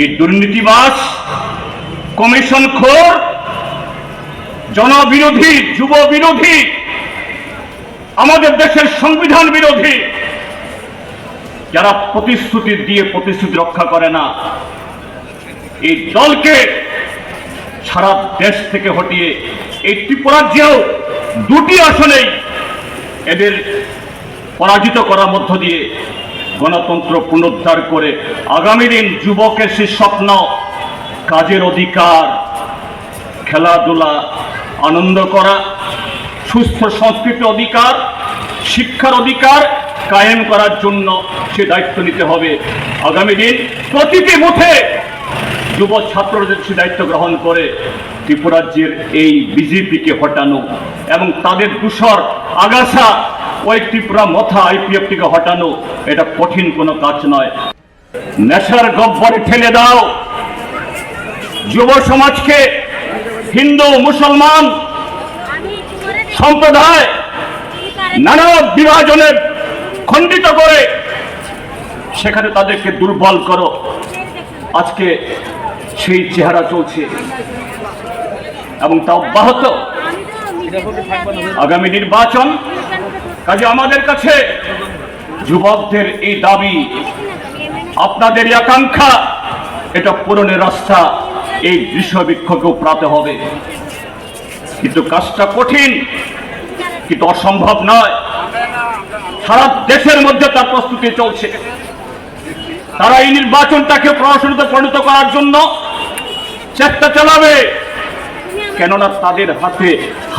এই দুর্নীতিবাজ, কমিশনখোর, জনবিরোধী, যুব বিরোধী, আমাদের দেশের সংবিধান বিরোধী, যারা প্রতিশ্রুতি দিয়ে প্রতিশ্রুতি রক্ষা করে না, এই দলকে সারা দেশ থেকে হটিয়ে এই ত্রিপুরাজ্যেও 2টি আসনেই এদের পরাজিত করার মধ্য দিয়ে গণতন্ত্র পুনরুদ্ধার করে আগামী দিন যুবকের সেই স্বপ্ন, কাজের অধিকার, খেলাধুলা, আনন্দ করা, সুস্থ সংস্কৃতি অধিকার, শিক্ষার অধিকার কায়েম করার জন্য সে দায়িত্ব নিতে হবে। আগামী দিন প্রতিটি বুথে যুব ছাত্রদের সে দায়িত্ব গ্রহণ করে ত্রিপুরাজ্যের এই বিজেপিকে হটানো এবং তাদের দূষর আগাছা ওই ত্রিপুরা মথা আইপিএফটিকে হটানো এটা কঠিন কোনো কাজ নয়। নেশার গহ্বরে ঠেলে দাও যুব সমাজকে। হিন্দু মুসলমান সম্প্রদায় নানা বিভাজনের খণ্ডিত করে সেখানে তাদেরকে দুর্বল করো। আজকে সেই চেহারা চলছে এবং তা অব্যাহত। আগামী নির্বাচন কাজে আমাদের কাছে যুবকদের এই দাবি, আপনাদের আকাঙ্ক্ষা, এটা পূরণের রাস্তা এই বিশ্ববিক্ষোভকেও প্রাতে হবে। কিন্তু কাজটা কঠিন, কিন্তু অসম্ভব নয়। সারা দেশের মধ্যে তার প্রস্তুতি চলছে। তারা এই নির্বাচনটাকে প্রহসনীতে পরিণত করার জন্য চেষ্টা চালাবে, কেননা তাদের হাতে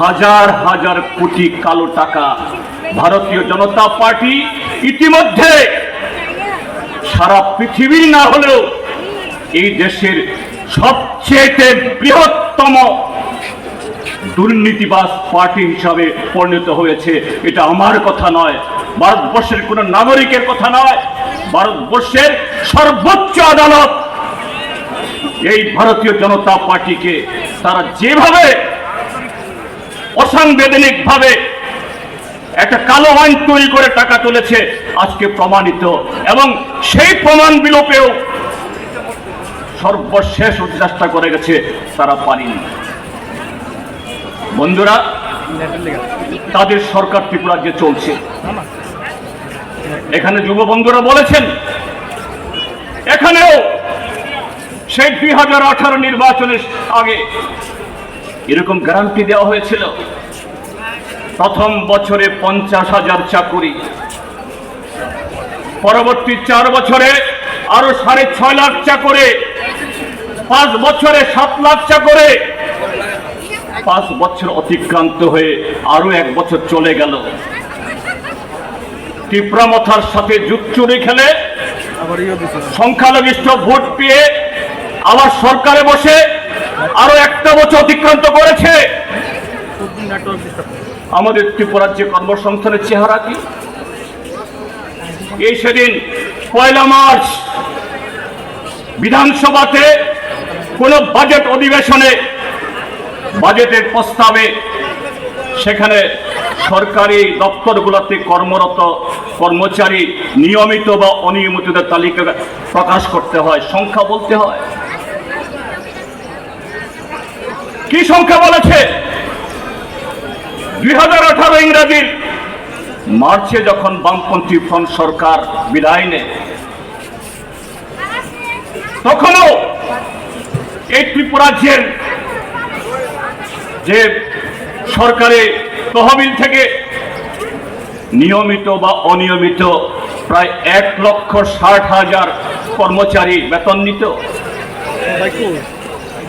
হাজার হাজার কোটি কালো টাকা। ভারতীয় জনতা পার্টি ইতিমধ্যে সারা পৃথিবীর না হলেও এই দেশের সবচেয়ে বৃহত্তম দুর্নীতিবাজ পার্টি হিসাবে পরিণত হয়েছে। এটা আমার কথা নয়, ভারতবর্ষের কোন নাগরিকের কথা নয়, ভারতবর্ষের সর্বোচ্চ আদালত এই ভারতীয় জনতা পার্টিকে তারা যেভাবে অসাংবিধানিক ভাবে একটা কালো আইন তৈরি করে টাকা তুলেছে আজকে প্রমাণিত, এবং সেই প্রমাণ বিলোপেও সর্বশেষ চেষ্টা করে গেছে, তারা পারেনি। বন্ধুরা, তাদের সরকার ত্রিপুরাজ্যে চলছে। এখানে যুব বন্ধুরা বলেছেন এখানেও সেই 2018 নির্বাচনের আগে এরকম গ্যারান্টি দেওয়া হয়েছিল। প্রথম বছরে 50,000 চাকুরি, পরবর্তী 4 বছরে আরো 6.5 লাখ চাকুরি, 5 বছরে 7 লাখ চাকুরি। 5 বছর অতিক্রান্ত হয়ে আরো 1 বছর চলে গেল। ত্রিপুরা মথার সাথে যুদ্ধচুরি খেলে সংখ্যালঘিষ্ঠ ভোট পেয়ে আবার সরকারে বসে আরো 1টা বছর অতিক্রান্ত করেছে। আমাদের ত্রিপুরার যে কর্মসংস্থানের চেহারা কি? এই সেদিন 1 মার্চ বিধানসভাতে কোন বাজেট অধিবেশনে বাজেটের প্রস্তাবে সেখানে সরকারি দপ্তরগুলোতে কর্মরত কর্মচারী নিয়মিত বা অনিয়মিতদের তালিকা প্রকাশ করতে হয়, সংখ্যা বলতে হয়। কি সংখ্যা বলেছে? 2018 ইংরেজির মার্চে যখন বামপন্থী ফ্রন্ট সরকার বিদায় নেয়, তখনও এই ত্রিপুরাজ্যের যে সরকারি তহবিল থেকে নিয়মিত বা অনিয়মিত প্রায় 1,60,000 কর্মচারী বেতন নিত।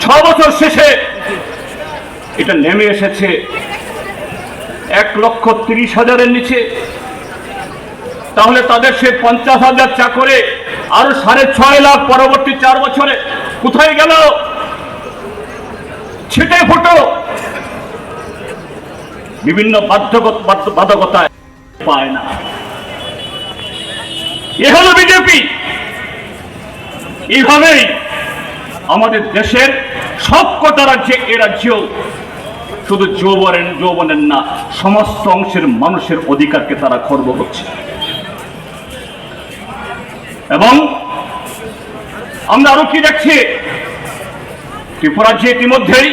6 বছর শেষে এটা নেমে এসেছে 1,30,000-এর নিচে। তাহলে তাদের সে 50,000 চাকরে আরো 6.5 লাখ পরবর্তী 4 বছরে কোথায় গেল? ছিটে ফুটো বিভিন্ন বাধ্যকতায় পায় না। এ হলো বিজেপি। এইভাবেই আমাদের দেশের সবকটা রাজ্যে, এ রাজ্যেও শুধু যৌবনের না, সমস্ত অংশের মানুষের অধিকারকে তারা খর্ব করছে। এবং আমরা আরো কি দেখছি, ত্রিপুরাজ্যে ইতিমধ্যেই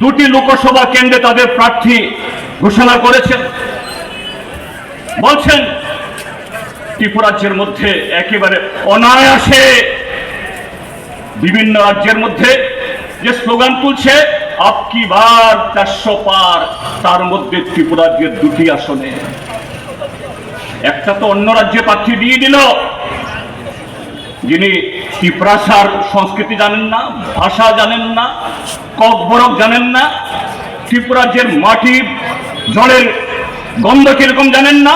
2টি লোকসভা কেন্দ্রে তাদের প্রার্থী ঘোষণা করেছেন। বলছেন ত্রিপুরাজ্যের মধ্যে একেবারে অনায়াসে বিভিন্ন রাজ্যের মধ্যে যে স্লোগান তুলছে আপকি বার 400 পার, তার মধ্যে ত্রিপুরাজ্যের 2টি আসনে। একটা তো অন্য রাজ্যে প্রার্থী দিয়ে দিল, যিনি ত্রিপুরার সংস্কৃতি জানেন না, ভাষা জানেন না, ককবরক জানেন না, ত্রিপুরাজ্যের মাটি জলের গন্ধ কিরকম জানেন না,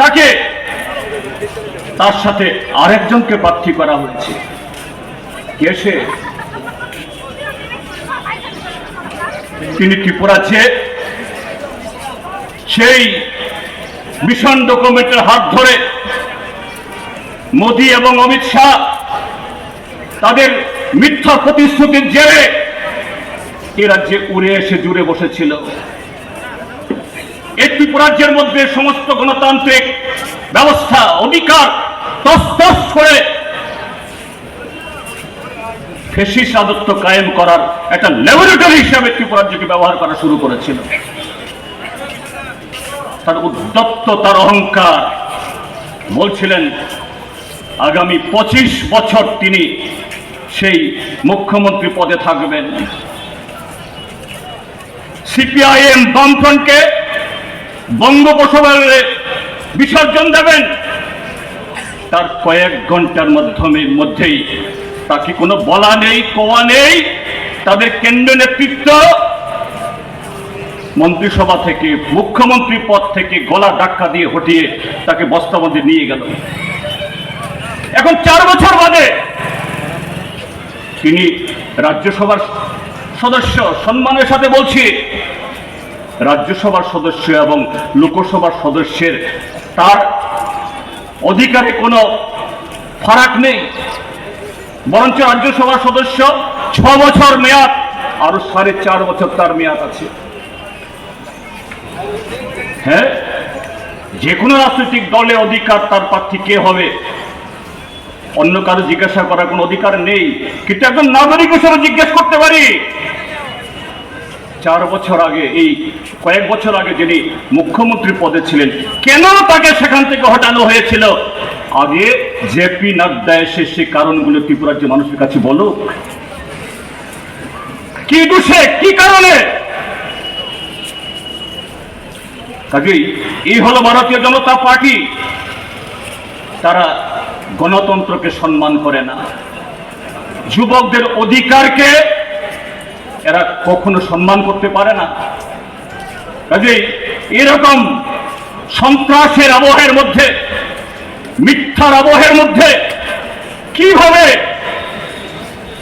তাকে তার সাথে আরেকজনকে প্রার্থী করা হয়েছে। কে সে? তিনি ত্রিপুরাজ্যে সেই মিশন ডকুমেন্টের হাত ধরে মোদী এবং অমিত শাহ তাদের মিথ্যা প্রতিশ্রুতির জেরে এ রাজ্যে উড়ে এসে জুড়ে বসেছিল। এই ত্রিপুরাজ্যের মধ্যে সমস্ত গণতান্ত্রিক ব্যবস্থা অধিকার তছনছ করে ফ্যাসিস্ট রাজত্ব কায়েম করার একটা ল্যাবরেটরি হিসাবে ত্রিপুরাজ্যকে ব্যবহার করা শুরু করেছিল। তার উদ্যত্ত, তার অহংকার, বলছিলেন আগামী 25 বছর তিনি সেই মুখ্যমন্ত্রী পদে থাকবেন। সিপিআইএম বামফ্রন্টকে বঙ্গোপসাগরে বিসর্জন দেবেন। তার কয়েক ঘন্টার মধ্যেই তাকে কোনো বলা নেই, কোয়া নেই, তাদের কেন্দ্রীয় নেতৃত্ব মন্ত্রিসভা থেকে, মুখ্যমন্ত্রী পদ থেকে গলা ধাক্কা দিয়ে হটিয়ে তাকে বস্তাবন্দি নিয়ে গেল। এখন 4 বছর বাদে তিনি রাজ্যসভার সদস্য, সম্মানের সাথে বলছি, রাজ্যসভার সদস্য এবং লোকসভার সদস্যের তার অধিকারে কোনো ফারাক নেই, বরঞ্চ রাজ্যসভার সদস্য 6 বছর মেয়াদ, আরো 4.5 বছর তার মেয়াদ আছে। হ্যাঁ, যে কোনো রাজনৈতিক দলের অধিকার তার প্রার্থী কে হবে অন্য কারো জিজ্ঞাসা করার কোনো অধিকার নেই, কিন্তু একজন নাগরিক হিসেবে জিজ্ঞেস করতে পারি। 4 বছর আগে, এই কয়েক বছর আগে যিনি মুখ্যমন্ত্রী পদে ছিলেন, কেন তাকে সেখান থেকে হটানো হয়েছিল? আগে জেপি নাড্ডা এসে সেই কারণগুলো ত্রিপুরাজ্যের মানুষের কাছে বলুক। কি দোষে, কি কারণে? কাজেই এই হলো ভারতীয় জনতা পার্টি। তারা গণতন্ত্রকে সম্মান করে না, যুবকদের অধিকারকে এরা কখনো সম্মান করতে পারে না। কাজেই এরকম সন্ত্রাসের আবহের মধ্যে, মিথ্যার আবহের মধ্যে কিভাবে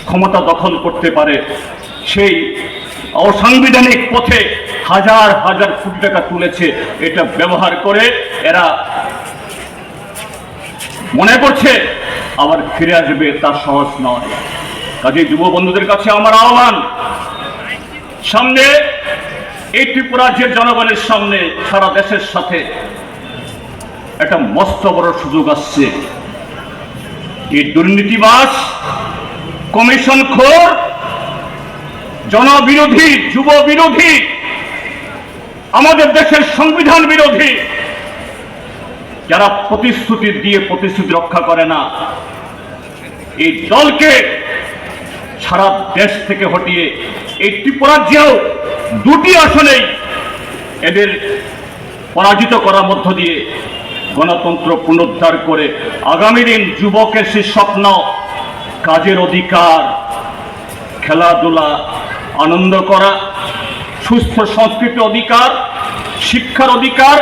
ক্ষমতা দখল করতে পারে, সেই অসাংবিধানিক পথে হাজার হাজার কোটি টাকা তুলেছে, এটা ব্যবহার করে এরা মনে করছে আবার ফিরে আসবে, তা সহজ নয়। কাজে যুব বন্ধুদের কাছে আমার আহ্বান, সামনে এই ত্রিপুরাজ্যের জনগণের সামনে, সারা দেশের সাথে একটা মস্ত বড় সুযোগ আসছে। এই দুর্নীতিবাজ, কমিশনখোর, জনবিরোধী, যুব বিরোধী, আমাদের দেশের সংবিধান বিরোধী, যারা প্রতিশ্রুতি দিয়ে প্রতিশ্রুতি রক্ষা করে না, এই দলকে সারা দেশ থেকে হটিয়ে এই ত্রিপুরাজ্যেও 2টি আসনেই এদের পরাজিত করার মধ্য দিয়ে গণতন্ত্র পুনরুদ্ধার করে আগামী দিন যুবকের সেই স্বপ্ন, কাজের অধিকার, খেলাধুলা, আনন্দ করা, সুস্থ সংস্কৃতি অধিকার, শিক্ষার অধিকার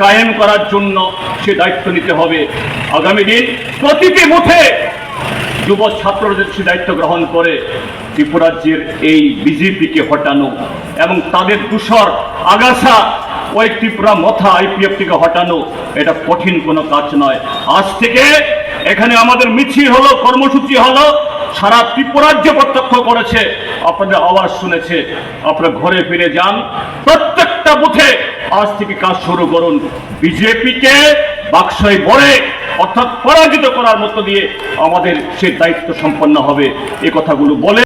কায়েম করার জন্য সে দায়িত্ব নিতে হবে। আগামী দিন প্রতিটি বুথে যুব ছাত্রদের সে দায়িত্ব গ্রহণ করে ত্রিপুরাজ্যের এই বিজেপিকে হটানো এবং তাদের দূষর আগাছা ওই ত্রিপুরা মথা আইপিএফ থেকে হটানো, এটা কঠিন কোনো কাজ নয়। আজ থেকে এখানে আমাদের মিছিল হলো, কর্মসূচি হলো, সারা ত্রিপুরাজ্য প্রত্যক্ষ করেছে, আপনাদের আওয়াজ শুনেছে। আপনারা ঘরে ফিরে যান, প্রত্যেকটা বুথে আজ থেকে কাজ শুরু করুন। বিজেপিকে বাক্সয় ভরে অর্থাৎ পরাজিত করার মধ্য দিয়ে আমাদের সে দায়িত্ব সম্পন্ন হবে, এ কথাগুলো বলে